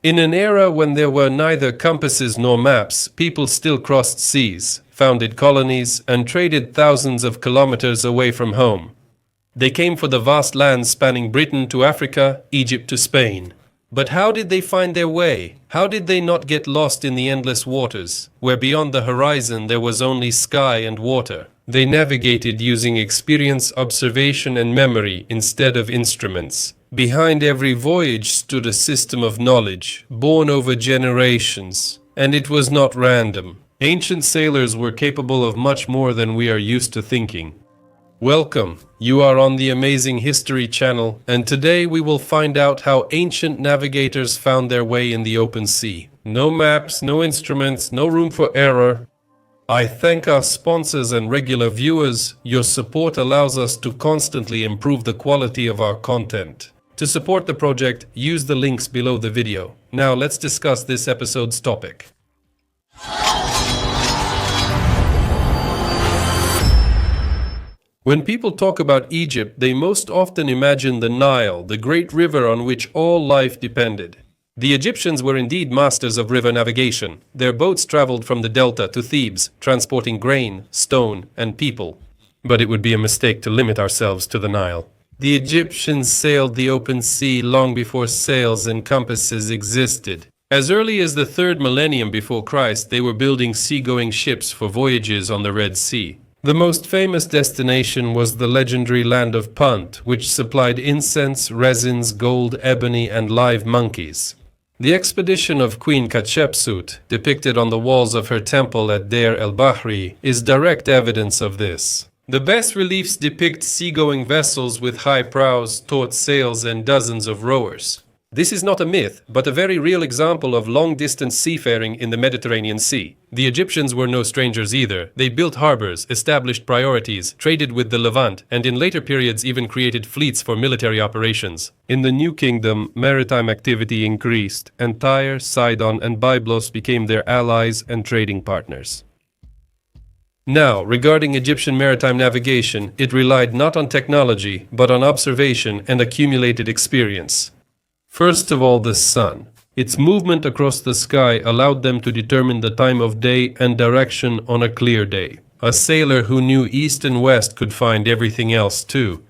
In an era when there were neither compasses nor maps, people still crossed seas, founded colonies, and traded thousands of kilometers away from home. They came for the vast lands spanning Britain to Africa, Egypt to Spain. But how did they find their way? How did they not get lost in the endless waters, where beyond the horizon there was only sky and water? They navigated using experience, observation, and memory instead of instruments. Behind every voyage stood a system of knowledge, born over generations, and it was not random. Ancient sailors were capable of much more than we are used to thinking. Welcome, you are on the Amazing History channel, and today we will find out how ancient navigators found their way in the open sea. No maps, no instruments, no room for error. I thank our sponsors and regular viewers. Your support allows us to constantly improve the quality of our content. To support the project, use the links below the video. Now let's discuss this episode's topic. When people talk about Egypt, they most often imagine the Nile, the great river on which all life depended. The Egyptians were indeed masters of river navigation. Their boats traveled from the delta to Thebes, transporting grain, stone, and people. But it would be a mistake to limit ourselves to the Nile. The Egyptians sailed the open sea long before sails and compasses existed. As early as the 3rd millennium before Christ, they were building seagoing ships for voyages on the Red Sea. The most famous destination was the legendary land of Punt, which supplied incense, resins, gold, ebony, and live monkeys. The expedition of Queen Hatshepsut, depicted on the walls of her temple at Deir el-Bahri, is direct evidence of this. The bas-reliefs depict seagoing vessels with high prows, taut sails, and dozens of rowers. This is not a myth, but a very real example of long-distance seafaring in the Mediterranean Sea. The Egyptians were no strangers either. They built harbors, established priorities, traded with the Levant, and in later periods even created fleets for military operations. In the New Kingdom, maritime activity increased, and Tyre, Sidon, and Byblos became their allies and trading partners. Now, regarding Egyptian maritime navigation, it relied not on technology, but on observation and accumulated experience. First of all, the sun. Its movement across the sky allowed them to determine the time of day and direction on a clear day. A sailor who knew east and west could find everything else too.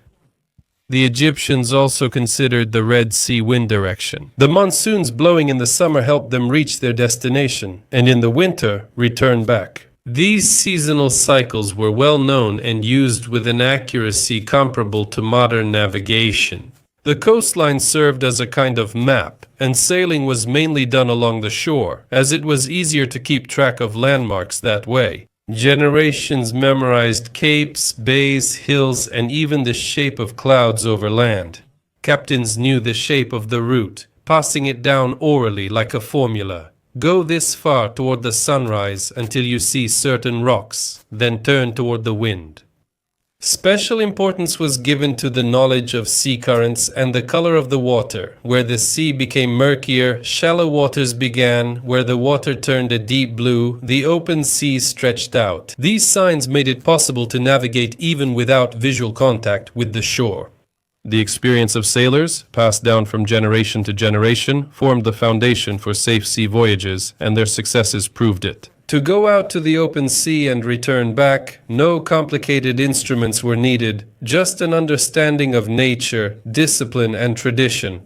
The Egyptians also considered the Red Sea wind direction. The monsoons blowing in the summer helped them reach their destination, and in the winter, return back. These seasonal cycles were well known and used with an accuracy comparable to modern navigation. The coastline served as a kind of map, and sailing was mainly done along the shore, as it was easier to keep track of landmarks that way. Generations memorized capes, bays, hills, and even the shape of clouds over land. Captains knew the shape of the route, passing it down orally like a formula. Go this far toward the sunrise until you see certain rocks, then turn toward the wind. Special importance was given to the knowledge of sea currents and the color of the water. Where the sea became murkier, shallow waters began. Where the water turned a deep blue, the open sea stretched out. These signs made it possible to navigate even without visual contact with the shore. The experience of sailors, passed down from generation to generation, formed the foundation for safe sea voyages, and their successes proved it. To go out to the open sea and return back, no complicated instruments were needed, just an understanding of nature, discipline, and tradition.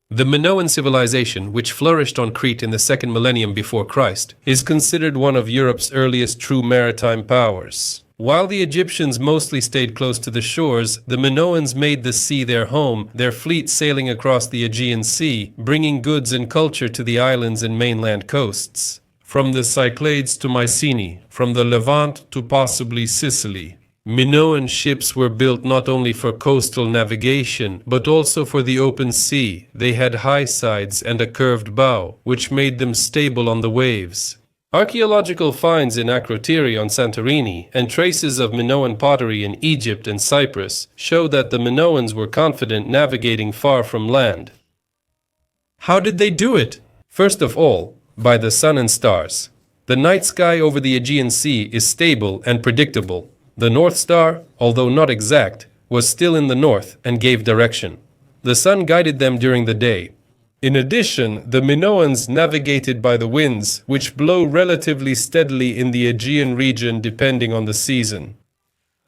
The Minoan civilization, which flourished on Crete in the 2nd millennium before Christ, is considered one of Europe's earliest true maritime powers. While the Egyptians mostly stayed close to the shores, the Minoans made the sea their home, their fleet sailing across the Aegean Sea, bringing goods and culture to the islands and mainland coasts. From the Cyclades to Mycenae, from the Levant to possibly Sicily. Minoan ships were built not only for coastal navigation, but also for the open sea. They had high sides and a curved bow, which made them stable on the waves. Archaeological finds in Akrotiri on Santorini and traces of Minoan pottery in Egypt and Cyprus show that the Minoans were confident navigating far from land. How did they do it? First of all, by the sun and stars. The night sky over the Aegean Sea is stable and predictable. The North Star, although not exact, was still in the north and gave direction. The sun guided them during the day. In addition, the Minoans navigated by the winds, which blow relatively steadily in the Aegean region depending on the season.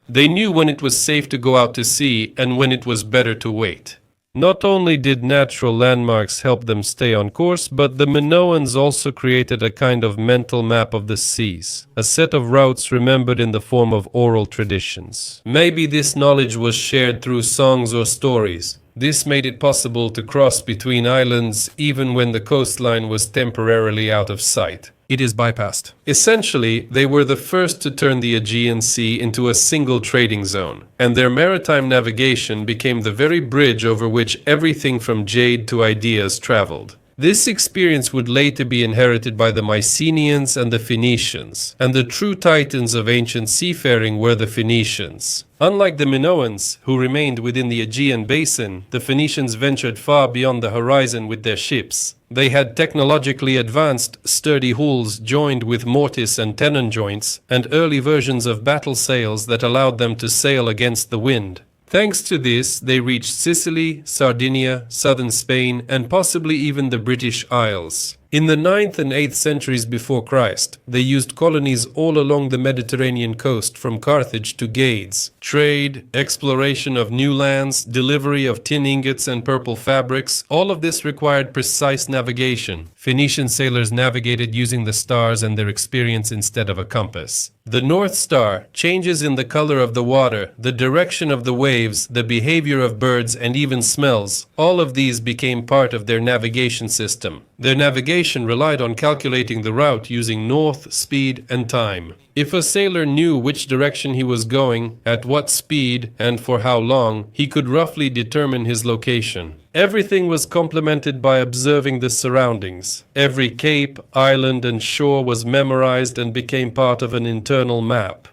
They knew when it was safe to go out to sea and when it was better to wait. Not only did natural landmarks help them stay on course, but the Minoans also created a kind of mental map of the seas, a set of routes remembered in the form of oral traditions. Maybe this knowledge was shared through songs or stories. This made it possible to cross between islands even when the coastline was temporarily out of sight. It is bypassed. Essentially, they were the first to turn the Aegean Sea into a single trading zone, and their maritime navigation became the very bridge over which everything from jade to ideas traveled. This experience would later be inherited by the Mycenaeans and the Phoenicians, and the true titans of ancient seafaring were the Phoenicians. Unlike the Minoans, who remained within the Aegean basin, the Phoenicians ventured far beyond the horizon with their ships. They had technologically advanced, sturdy hulls joined with mortise and tenon joints, and early versions of battle sails that allowed them to sail against the wind. Thanks to this, they reached Sicily, Sardinia, southern Spain, and possibly even the British Isles. In the 9th and 8th centuries before Christ, they used colonies all along the Mediterranean coast from Carthage to Gades. Trade, exploration of new lands, delivery of tin ingots and purple fabrics, all of this required precise navigation. Phoenician sailors navigated using the stars and their experience instead of a compass. The North Star, changes in the color of the water, the direction of the waves, the behavior of birds, and even smells, all of these became part of their navigation system. Their navigation relied on calculating the route using north, speed, and time. If a sailor knew which direction he was going, at what speed, and for how long, he could roughly determine his location. Everything was complemented by observing the surroundings. Every cape, island, and shore was memorized and became part of an internal map.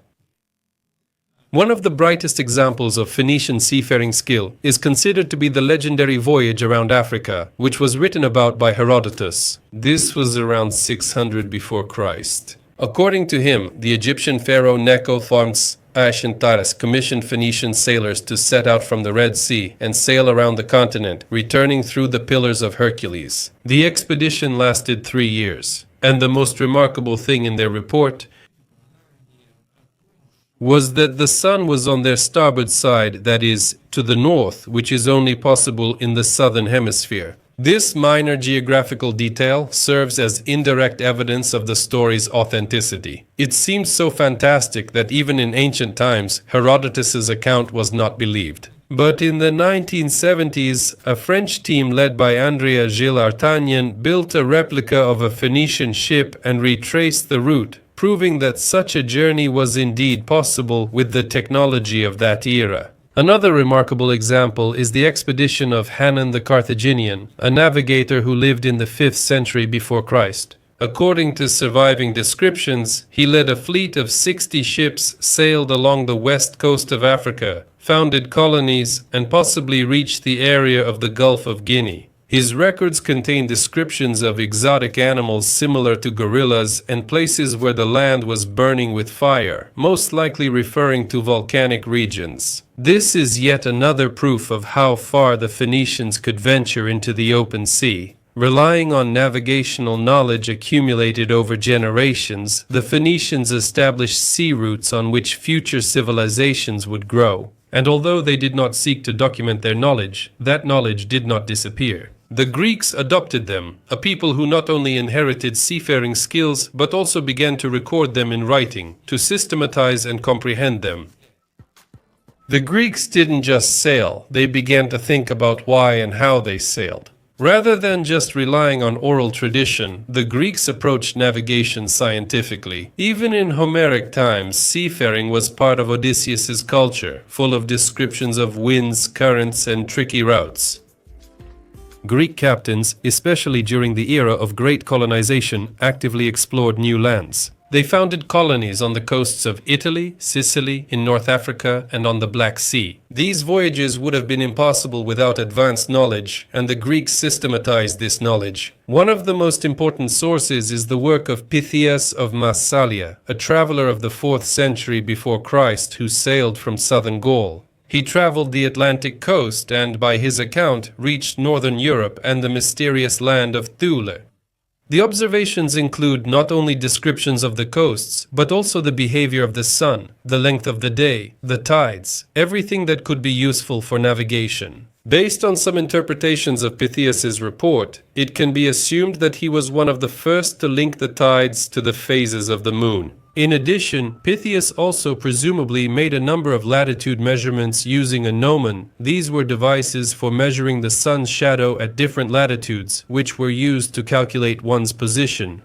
One of the brightest examples of Phoenician seafaring skill is considered to be the legendary voyage around Africa, which was written about by Herodotus. This was around 600 before Christ. According to him, the Egyptian pharaoh Necho Ashantaris commissioned Phoenician sailors to set out from the Red Sea and sail around the continent, returning through the Pillars of Hercules. The expedition lasted 3 years, and the most remarkable thing in their report was that the sun was on their starboard side, that is, to the north, which is only possible in the southern hemisphere. This minor geographical detail serves as indirect evidence of the story's authenticity. It seems so fantastic that even in ancient times, Herodotus's account was not believed. But in the 1970s, a French team led by Andrea Gilles Artagnan built a replica of a Phoenician ship and retraced the route, proving that such a journey was indeed possible with the technology of that era. Another remarkable example is the expedition of Hannon the Carthaginian, a navigator who lived in the 5th century before Christ. According to surviving descriptions, he led a fleet of 60 ships, sailed along the west coast of Africa, founded colonies, and possibly reached the area of the Gulf of Guinea. His records contain descriptions of exotic animals similar to gorillas and places where the land was burning with fire, most likely referring to volcanic regions. This is yet another proof of how far the Phoenicians could venture into the open sea. Relying on navigational knowledge accumulated over generations, the Phoenicians established sea routes on which future civilizations would grow. And although they did not seek to document their knowledge, that knowledge did not disappear. The Greeks adopted them, a people who not only inherited seafaring skills, but also began to record them in writing, to systematize and comprehend them. The Greeks didn't just sail, they began to think about why and how they sailed. Rather than just relying on oral tradition, the Greeks approached navigation scientifically. Even in Homeric times, seafaring was part of Odysseus's culture, full of descriptions of winds, currents, and tricky routes. Greek captains, especially during the era of great colonization, actively explored new lands. They founded colonies on the coasts of Italy, Sicily, in North Africa, and on the Black Sea. These voyages would have been impossible without advanced knowledge, and the Greeks systematized this knowledge. One of the most important sources is the work of Pythias of Massalia, a traveler of the 4th century before Christ who sailed from southern Gaul. He traveled the Atlantic coast and, by his account, reached northern Europe and the mysterious land of Thule. The observations include not only descriptions of the coasts, but also the behavior of the sun, the length of the day, the tides, everything that could be useful for navigation. Based on some interpretations of Pytheas's report, it can be assumed that he was one of the first to link the tides to the phases of the moon. In addition, Pytheas also presumably made a number of latitude measurements using a gnomon. These were devices for measuring the sun's shadow at different latitudes, which were used to calculate one's position.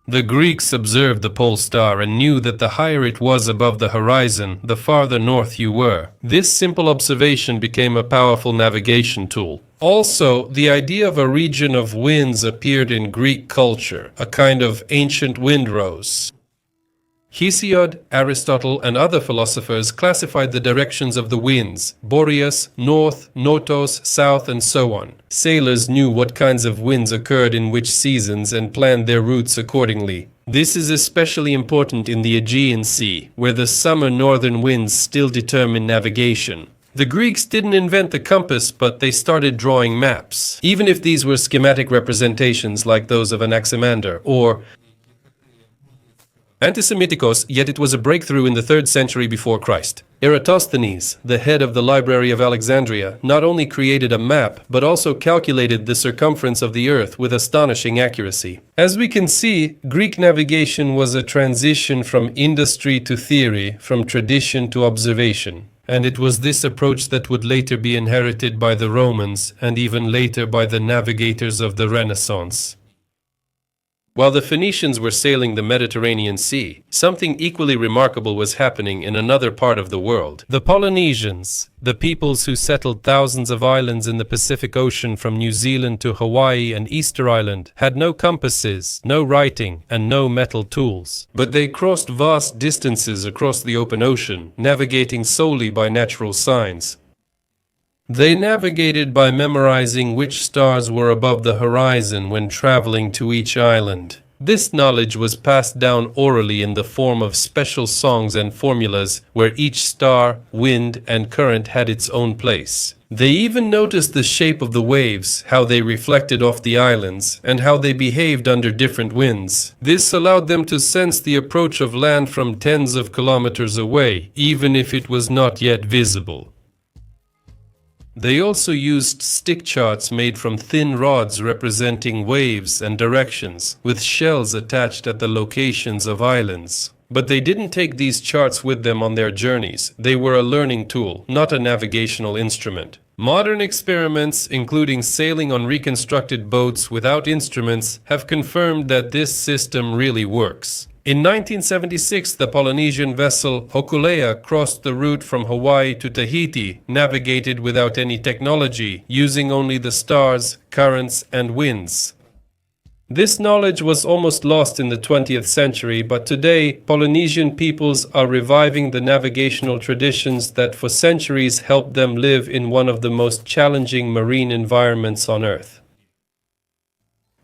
The Greeks observed the pole star and knew that the higher it was above the horizon, the farther north you were. This simple observation became a powerful navigation tool. Also, the idea of a region of winds appeared in Greek culture, a kind of ancient windrows. Hesiod, Aristotle, and other philosophers classified the directions of the winds: Boreas, north, Notos, south, and so on. Sailors knew what kinds of winds occurred in which seasons and planned their routes accordingly. This is especially important in the Aegean Sea, where the summer northern winds still determine navigation. The Greeks didn't invent the compass, but they started drawing maps, even if these were schematic representations like those of Anaximander or Antisemitikos, yet it was a breakthrough in the 3rd century before Christ. Eratosthenes, the head of the Library of Alexandria, not only created a map, but also calculated the circumference of the earth with astonishing accuracy. As we can see, Greek navigation was a transition from industry to theory, from tradition to observation. And it was this approach that would later be inherited by the Romans, and even later by the navigators of the Renaissance. While the Phoenicians were sailing the Mediterranean Sea, something equally remarkable was happening in another part of the world. The Polynesians, the peoples who settled thousands of islands in the Pacific Ocean from New Zealand to Hawaii and Easter Island, had no compasses, no writing, and no metal tools. But they crossed vast distances across the open ocean, navigating solely by natural signs. They navigated by memorizing which stars were above the horizon when traveling to each island. This knowledge was passed down orally in the form of special songs and formulas where each star, wind, and current had its own place. They even noticed the shape of the waves, how they reflected off the islands, and how they behaved under different winds. This allowed them to sense the approach of land from tens of kilometers away, even if it was not yet visible. They also used stick charts made from thin rods representing waves and directions, with shells attached at the locations of islands. But they didn't take these charts with them on their journeys. They were a learning tool, not a navigational instrument. Modern experiments, including sailing on reconstructed boats without instruments, have confirmed that this system really works. In 1976, the Polynesian vessel Hokulea crossed the route from Hawaii to Tahiti, navigated without any technology, using only the stars, currents, and winds. This knowledge was almost lost in the 20th century, but today Polynesian peoples are reviving the navigational traditions that for centuries helped them live in one of the most challenging marine environments on Earth.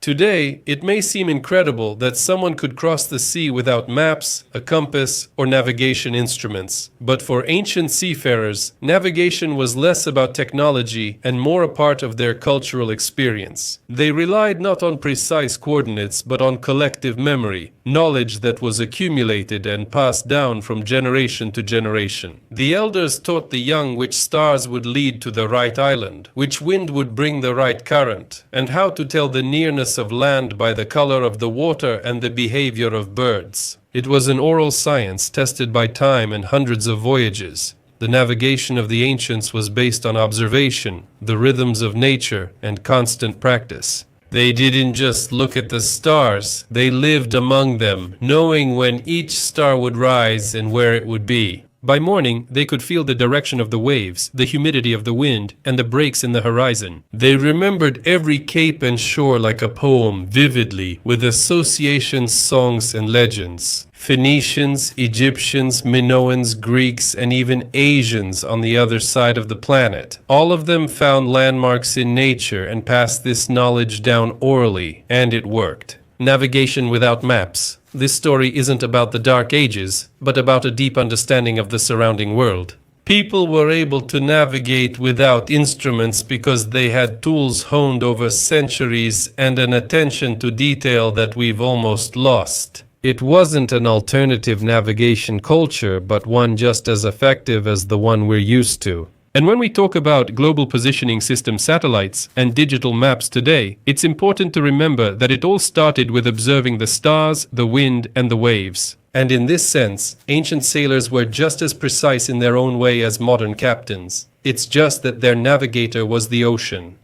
Today, it may seem incredible that someone could cross the sea without maps, a compass, or navigation instruments. But for ancient seafarers, navigation was less about technology and more a part of their cultural experience. They relied not on precise coordinates, but on collective memory, knowledge that was accumulated and passed down from generation to generation. The elders taught the young which stars would lead to the right island, which wind would bring the right current, and how to tell the nearness of land by the color of the water and the behavior of birds. It was an oral science tested by time and hundreds of voyages. The navigation of the ancients was based on observation, the rhythms of nature, and constant practice. They didn't just look at the stars, they lived among them, knowing when each star would rise and where it would be. By morning, they could feel the direction of the waves, the humidity of the wind, and the breaks in the horizon. They remembered every cape and shore like a poem, vividly, with associations, songs, and legends. Phoenicians, Egyptians, Minoans, Greeks, and even Asians on the other side of the planet. All of them found landmarks in nature and passed this knowledge down orally, and it worked. Navigation without maps. This story isn't about the Dark Ages, but about a deep understanding of the surrounding world. People were able to navigate without instruments because they had tools honed over centuries and an attention to detail that we've almost lost. It wasn't an alternative navigation culture, but one just as effective as the one we're used to. And when we talk about global positioning system satellites and digital maps today, it's important to remember that it all started with observing the stars, the wind, and the waves. And in this sense, ancient sailors were just as precise in their own way as modern captains. It's just that their navigator was the ocean.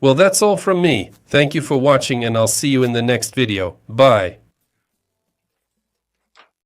Well, that's all from me. Thank you for watching, and I'll see you in the next video. Bye.